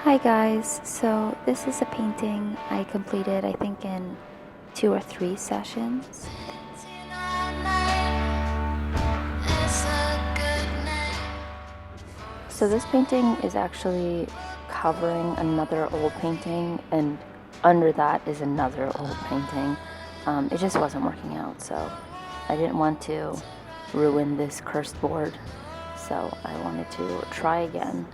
Hi guys, so this is a painting I completed I think in 2 or 3 sessions. So this painting is actually covering another old painting, and under that is another old painting. It just wasn't working out, so I didn't want to ruin this cursed board, so I wanted to try again.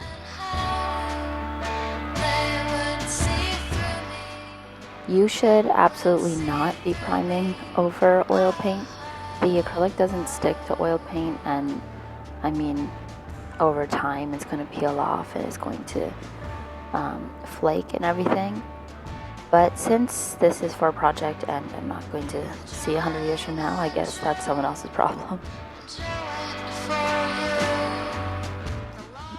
You should absolutely not be priming over oil paint. The acrylic doesn't stick to oil paint, and I mean, over time it's going to peel off and it's going to flake and everything. But since this is for a project and I'm not going to see 100 years from now, I guess that's someone else's problem.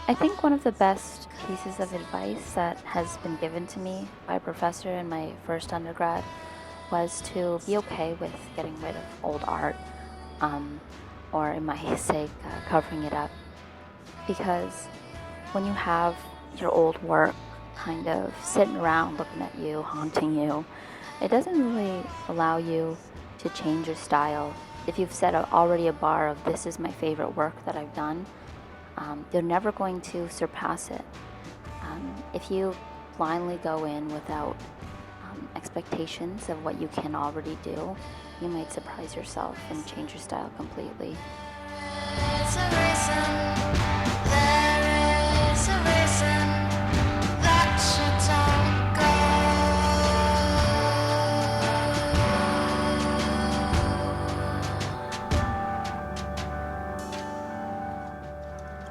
I think one of the best pieces of advice that has been given to me by a professor in my first undergrad was to be okay with getting rid of old art, or in my sake, covering it up. Because when you have your old work kind of sitting around looking at you, haunting you, it doesn't really allow you to change your style. If you've set already a bar of this is my favorite work that I've done, you're never going to surpass it. If you blindly go in without expectations of what you can already do, you might surprise yourself and change your style completely.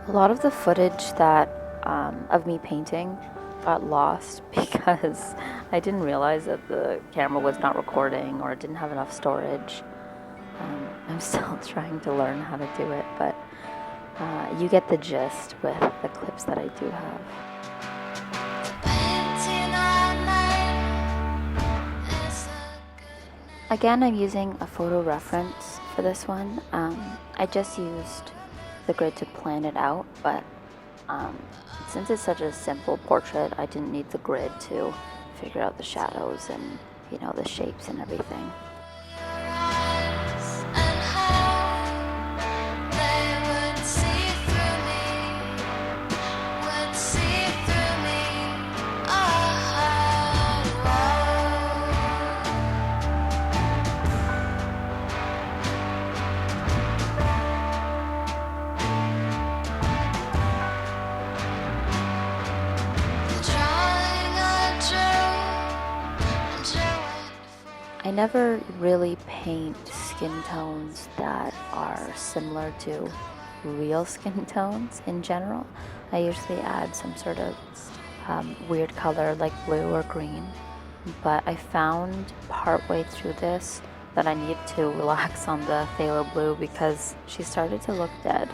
A lot of the footage that of me painting got lost because I didn't realize that the camera was not recording or it didn't have enough storage. I'm still trying to learn how to do it, but you get the gist with the clips that I do have. Again, I'm using a photo reference for this one. I just used the grid to plan it out, but since it's such a simple portrait, I didn't need the grid to figure out the shadows and, the shapes and everything. I never really paint skin tones that are similar to real skin tones in general. I usually add some sort of weird color like blue or green, but I found partway through this that I needed to relax on the phthalo blue because she started to look dead.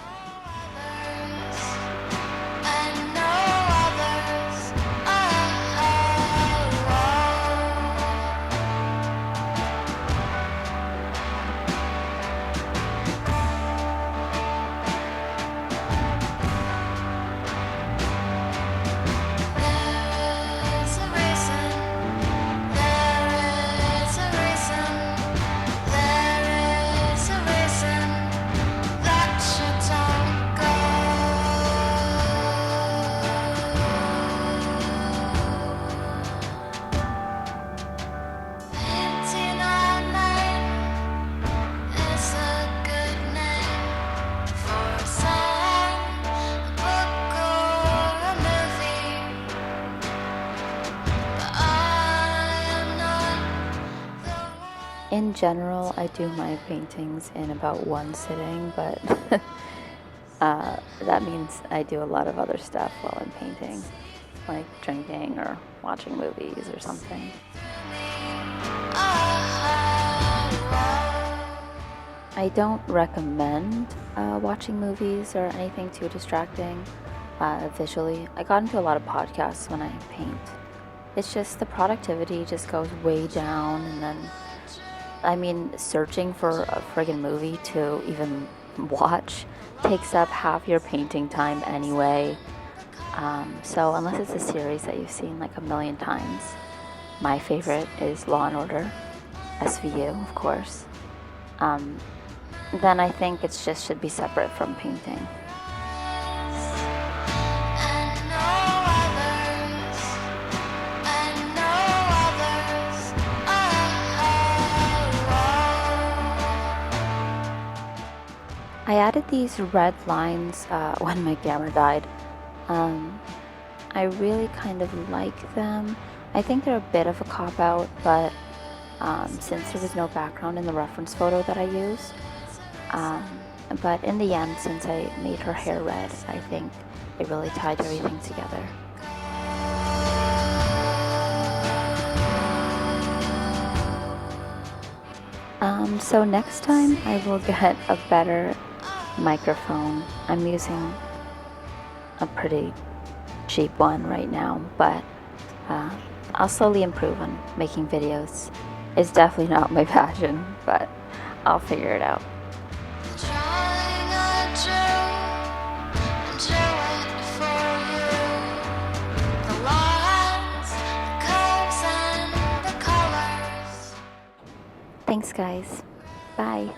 In general, I do my paintings in about one sitting, but that means I do a lot of other stuff while I'm painting, like drinking or watching movies or something. I don't recommend watching movies or anything too distracting visually. I got into a lot of podcasts when I paint. It's just the productivity just goes way down, and then searching for a friggin' movie to even watch takes up half your painting time anyway. So unless it's a series that you've seen like a million times, my favorite is Law and Order, SVU, of course. Um, then I think it just should be separate from painting. I added these red lines when my camera died. I really kind of like them. I think they're a bit of a cop-out, but since there was no background in the reference photo that I used, but in the end, since I made her hair red, I think it really tied everything together. So next time I will get a better microphone. I'm using a pretty cheap one right now, but I'll slowly improve on making videos. It's definitely not my passion, but I'll figure it out. Thanks, guys. Bye.